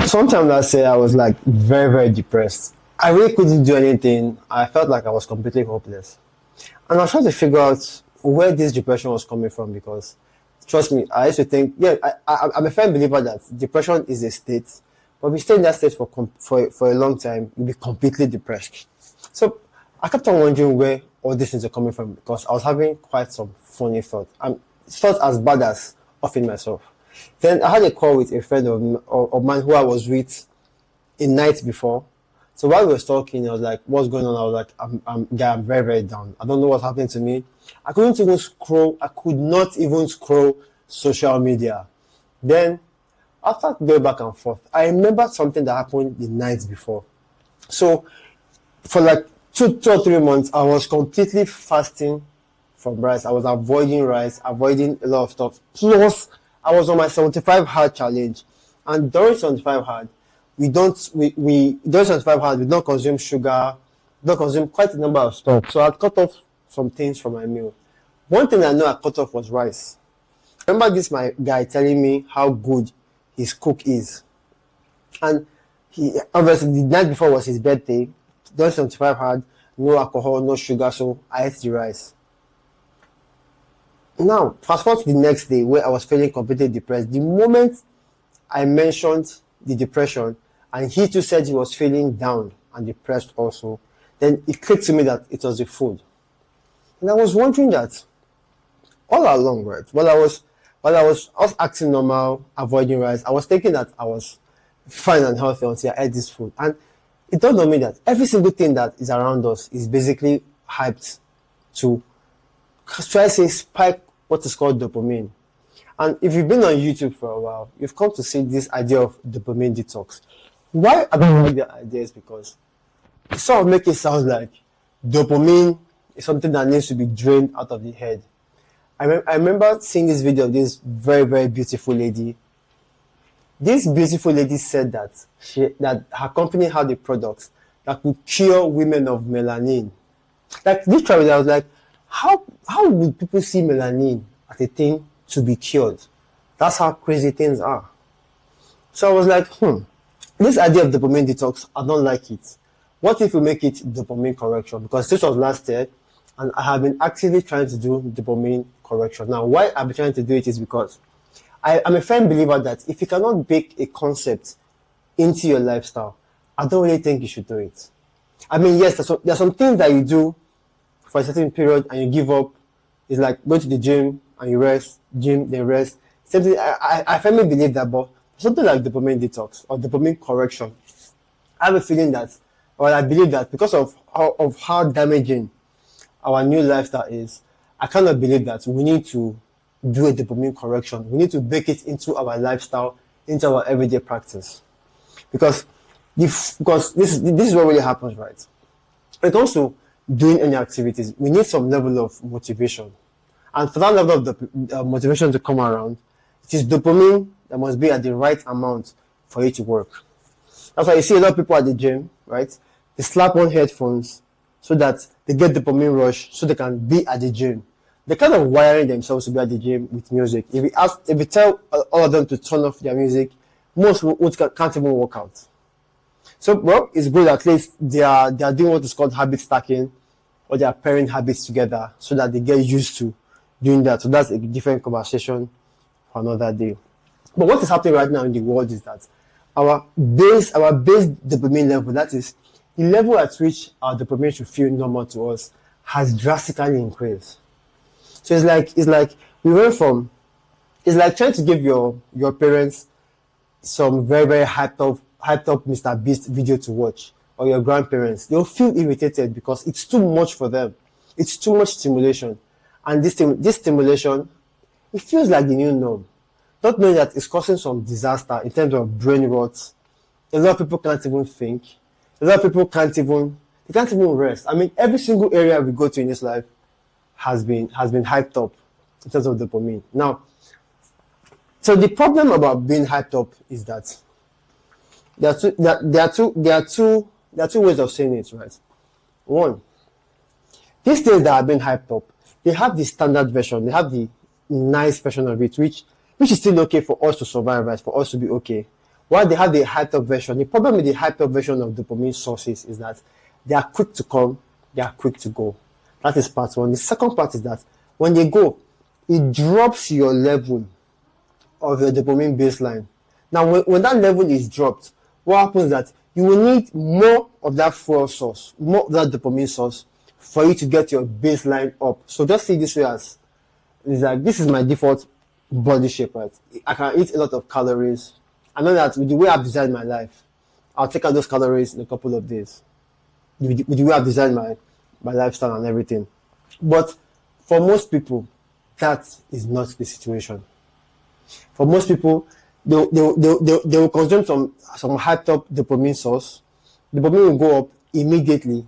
Sometime last year, I was like very, very depressed. I really couldn't do anything. I felt like I was completely hopeless. And I was trying to figure out where this depression was coming from because, trust me, I used to think, yeah, I'm a firm believer that depression is a state, but if you stay in that state for a long time, you'll be completely depressed. So I kept on wondering where all these things are coming from because I was having quite some funny thoughts. Thoughts as bad as offing myself. Then I had a call with a friend of mine who I was with a night before. So while we were talking, I was like, "What's going on?" I was like, I'm very, very down. I don't know what's happening to me. I couldn't even scroll. I could not even scroll social media. Then, after going back and forth, I remembered something that happened the night before. So, for like 2 or 3 months, I was completely fasting from rice. I was avoiding rice, avoiding a lot of stuff. Plus, I was on my 75 hard challenge, and during 75 hard, we don't we during 75 hard we don't consume sugar, don't consume quite a number of stuff. So I cut off some things from my meal. One thing I know I cut off was rice. I remember this my guy telling me how good his cook is, and he obviously the night before was his birthday. During 75 hard, no alcohol, no sugar, so I ate the rice. Now, fast forward to the next day where I was feeling completely depressed. The moment I mentioned the depression, and he too said he was feeling down and depressed also, then it clicked to me that it was the food. And I was wondering that all along, right? While I was acting normal, avoiding rice, I was thinking that I was fine and healthy until I ate this food. And it dawned on me that every single thing that is around us is basically hyped to try to say spike what is called dopamine. And if you've been on YouTube for a while, you've come to see this idea of dopamine detox. Why I don't like the idea is because it sort of makes it sound like dopamine is something that needs to be drained out of the head. I remember seeing this video of this very, very beautiful lady. This beautiful lady said that her company had a product that could cure women of melanin. Like literally, I was like, how would people see melanin as a thing to be cured? That's how crazy things are. So I was like, this idea of dopamine detox, I don't like it. What if we make it dopamine correction? Because this was last year, and I have been actively trying to do dopamine correction. Now, why I've been trying to do it is because I'm a firm believer that if you cannot bake a concept into your lifestyle, I don't really think you should do it. I mean, yes, there's some things that you do for a certain period and you give up. It's like go to the gym and you rest, gym, then rest. Something I firmly believe that, but something like dopamine detox or dopamine correction, I have a feeling that, or I believe that because of how damaging our new lifestyle is, I cannot believe that we need to do a dopamine correction. We need to bake it into our lifestyle, into our everyday practice. Because this is what really happens, right? When it comes to doing any activities, we need some level of motivation. And for that level of the motivation to come around, it is dopamine that must be at the right amount for it to work. That's why you see a lot of people at the gym, right? They slap on headphones so that they get dopamine rush so they can be at the gym. They're kind of wiring themselves to be at the gym with music. If you tell all of them to turn off their music, most can't even work out. So, well, it's good at least they are doing what is called habit stacking, or they are pairing habits together so that they get used to doing that. So that's a different conversation for another day. But what is happening right now in the world is that our base dopamine level, that is the level at which our dopamine should feel normal to us, has drastically increased. So it's like we went from, it's like trying to give your parents some very, very hyped up Mr. Beast video to watch, or your grandparents. They'll feel irritated because it's too much for them. It's too much stimulation. And this stimulation, it feels like the new norm. Not knowing that it's causing some disaster in terms of brain rot. A lot of people can't even think. A lot of people can't even rest. I mean, every single area we go to in this life has been hyped up in terms of dopamine. Now, so the problem about being hyped up is that there are two ways of saying it, right? One, these things that have been hyped up, they have the standard version, they have the nice version of it, which is still okay for us to survive, right? For us to be okay. While they have the hyped up version, the problem with the hyped up version of dopamine sources is that they are quick to come, they are quick to go. That is part one. The second part is that when they go, it drops your level of your dopamine baseline. Now, when that level is dropped, what happens is that you will need more of that fuel source, more of that dopamine source for you to get your baseline up. So just see this way as, it's like, this is my default body shape, right? I can eat a lot of calories. I know that with the way I've designed my life, I'll take out those calories in a couple of days. With the way I've designed my lifestyle and everything. But for most people, that is not the situation. For most people, they will consume some hyped up dopamine source. Dopamine will go up immediately,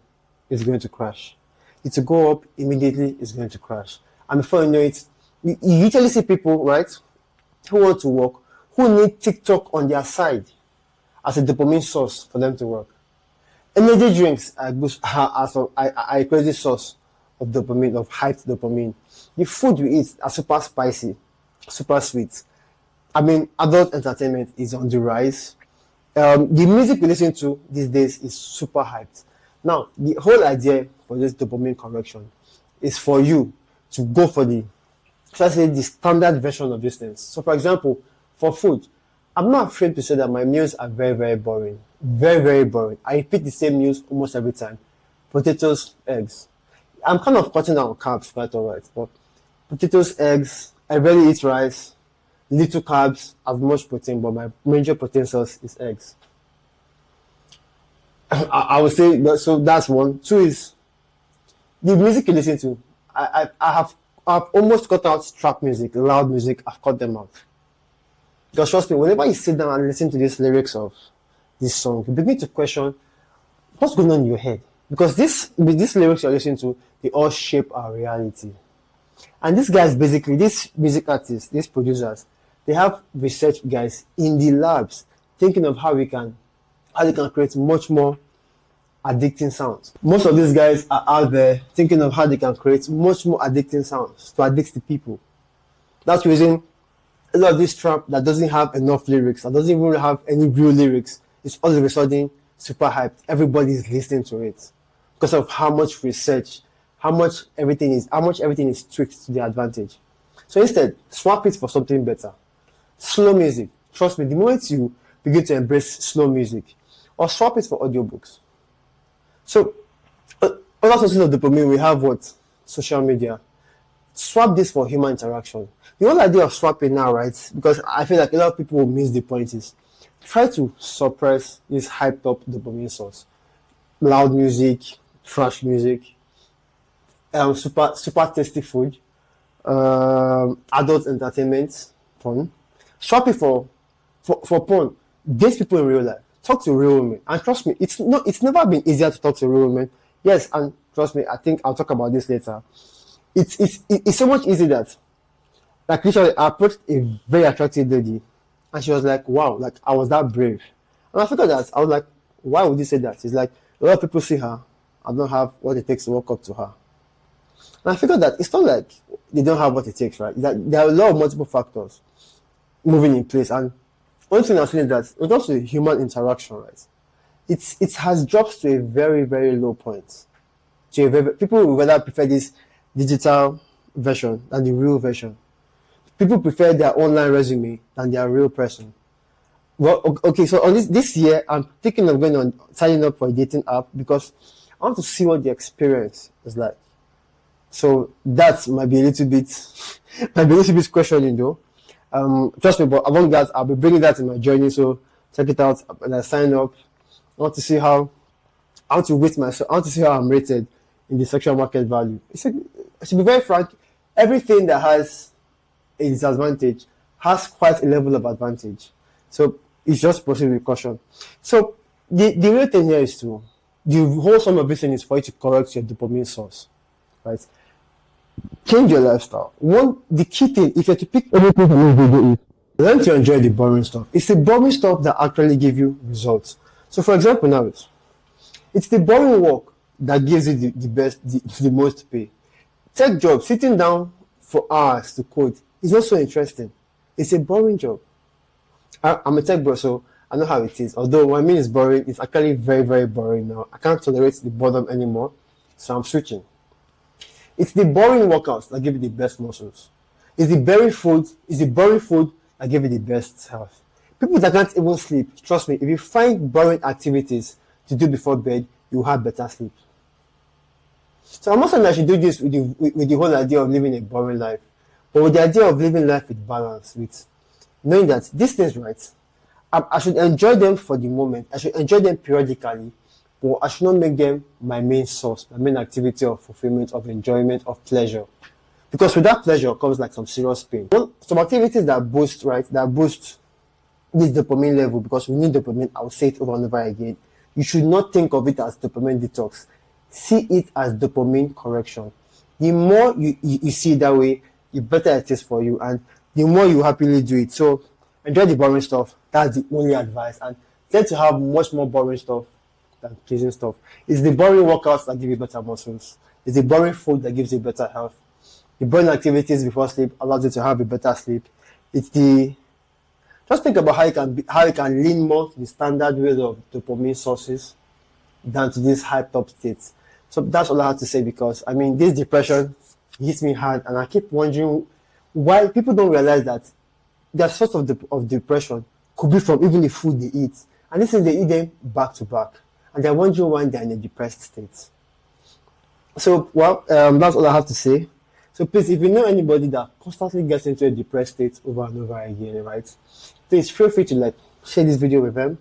it's going to crash. It will go up immediately, it's going to crash. And before you know it, you usually see people, right, who want to work, who need TikTok on their side as a dopamine source for them to work. Energy drinks are a crazy source of dopamine, of hyped dopamine. The food we eat are super spicy, super sweet. I mean, adult entertainment is on the rise. The music we listen to these days is super hyped. Now, the whole idea for this dopamine correction is for you to go for the standard version of these things. So, for example, for food, I'm not afraid to say that my meals are very, very boring. Very, very boring. I repeat the same meals almost every time. Potatoes, eggs. I'm kind of cutting down on carbs, quite alright. But potatoes, eggs, I rarely eat rice. Little carbs, as much protein, but my major protein source is eggs. I would say that, so that's one. Two is the music you listen to. I've almost cut out trap music, loud music. I've cut them out. Because trust me, whenever you sit down and listen to these lyrics of this song, you begin to question what's going on in your head. Because these lyrics you're listening to, they all shape our reality. And these guys, basically, these music artists, these producers, they have research guys in the labs thinking of how they can create much more addicting sounds. Most of these guys are out there thinking of how they can create much more addicting sounds to addict the people. That's the reason a lot of this trap that doesn't have enough lyrics, that doesn't even have any real lyrics, is all of a sudden super hyped. Everybody is listening to it because of how much research, how much everything is tweaked to their advantage. So instead, swap it for something better. Slow music. Trust me, the moment you begin to embrace slow music, or swap it for audiobooks. So, other sources of dopamine, we have what? Social media. Swap this for human interaction. The whole idea of swapping now, right? Because I feel like a lot of people will miss the point is, try to suppress this hyped up dopamine source. Loud music, trash music, super tasty food, adult entertainment, porn. Swap it for porn. Date people in real life. Talk to real women. And trust me, it's never been easier to talk to real women. Yes, and trust me, I think I'll talk about this later. It's so much easier that, like, literally, I approached a very attractive lady, and she was like, wow, like, I was that brave. And I figured that, I was like, why would you say that? It's like, a lot of people see her and don't have what it takes to walk up to her. And I figured that it's not like they don't have what it takes, right? That there are a lot of multiple factors moving in place. And one thing I'm saying is that when it comes to human interaction, right, it has dropped to a very, very low point. People would rather prefer this digital version than the real version. People prefer their online resume than their real person. Well, okay, so on this year, I'm thinking of signing up for a dating app because I want to see what the experience is like. So that might be a little bit questioning though. Trust me, but along that, I'll be bringing that in my journey. So check it out when I sign up. I want to see how to rate myself. I want to see how I'm rated in the sexual market value. To be very frank, everything that has a disadvantage has quite a level of advantage. So it's just proceed with caution. So the real thing here is the whole sum of everything is for you to correct your dopamine source, right? Change your lifestyle. The key thing, if you're to pick anything from this video, is learn to enjoy the boring stuff. It's the boring stuff that actually give you results. So for example, now it's the boring work that gives you the most pay. Tech job, sitting down for hours to code, is not so interesting. It's a boring job. I'm a tech bro, so I know how it is. Although when I mean it's boring, it's actually very, very boring now. I can't tolerate the boredom anymore, so I'm switching. It's the boring workouts that give you the best muscles. It's the boring food that give you the best health. People that can't even sleep, trust me, if you find boring activities to do before bed, you will have better sleep. So I'm not saying I should do this with the whole idea of living a boring life, but with the idea of living life with balance, with knowing that these things, right, I should enjoy them for the moment. I should enjoy them periodically, but I should not make them my main source, my main activity of fulfillment, of enjoyment, of pleasure. Because with that pleasure comes like some serious pain. Some activities that boost, right, that boost this dopamine level, because we need dopamine, I'll say it over and over again. You should not think of it as dopamine detox. See it as dopamine correction. The more you see it that way, the better it is for you, and the more you happily do it. So enjoy the boring stuff. That's the only advice. And tend to have much more boring stuff than pleasing stuff. It's the boring workouts that give you better muscles. It's the boring food that gives you better health. The boring activities before sleep allows you to have a better sleep. It's the just think about how you can lean more to the standard ways of dopamine sources than to these hyped up states. So that's all I have to say, because I mean this depression hits me hard, and I keep wondering why people don't realize that their source of depression could be from even the food they eat. And this is they eat them back to back. And they're wondering why they're in a depressed state. So that's all I have to say. So please, if you know anybody that constantly gets into a depressed state over and over again, right, please feel free to like share this video with them.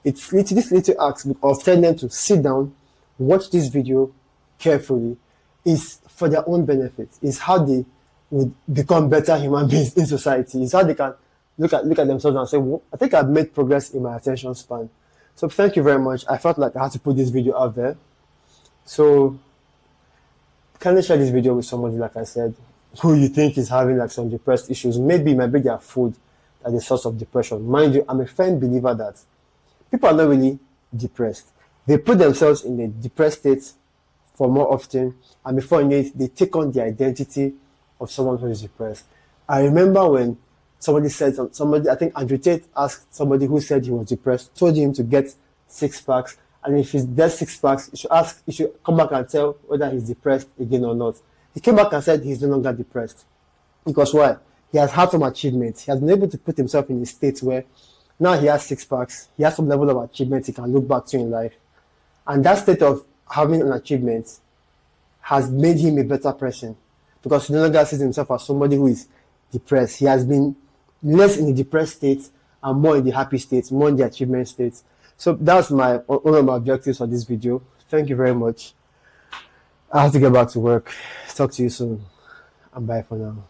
It's this little ask of telling them to sit down, watch this video carefully, is for their own benefit. Is how they would become better human beings in society. Is how they can look at themselves and say, well, I think I've made progress in my attention span. So thank you very much. I felt like I had to put this video out there. So kindly share this video with somebody, like I said, who you think is having like some depressed issues. Maybe it might be their food as a source of depression. Mind you, I'm a firm believer that people are not really depressed. They put themselves in a depressed state for more often, and before you know it, they take on the identity of someone who is depressed. I remember when somebody, I think Andrew Tate asked somebody who said he was depressed, told him to get 6 packs, and if he's dead 6 packs, he should come back and tell whether he's depressed again or not. He came back and said he's no longer depressed. Because why? He has had some achievements. He has been able to put himself in a state where now he has 6 packs, he has some level of achievement he can look back to in life. And that state of having an achievement has made him a better person, because he no longer sees himself as somebody who is depressed. He has been less in the depressed state and more in the happy state, more in the achievement state. So that's one of my objectives for this video. Thank you very much. I have to get back to work. Talk to you soon, and bye for now.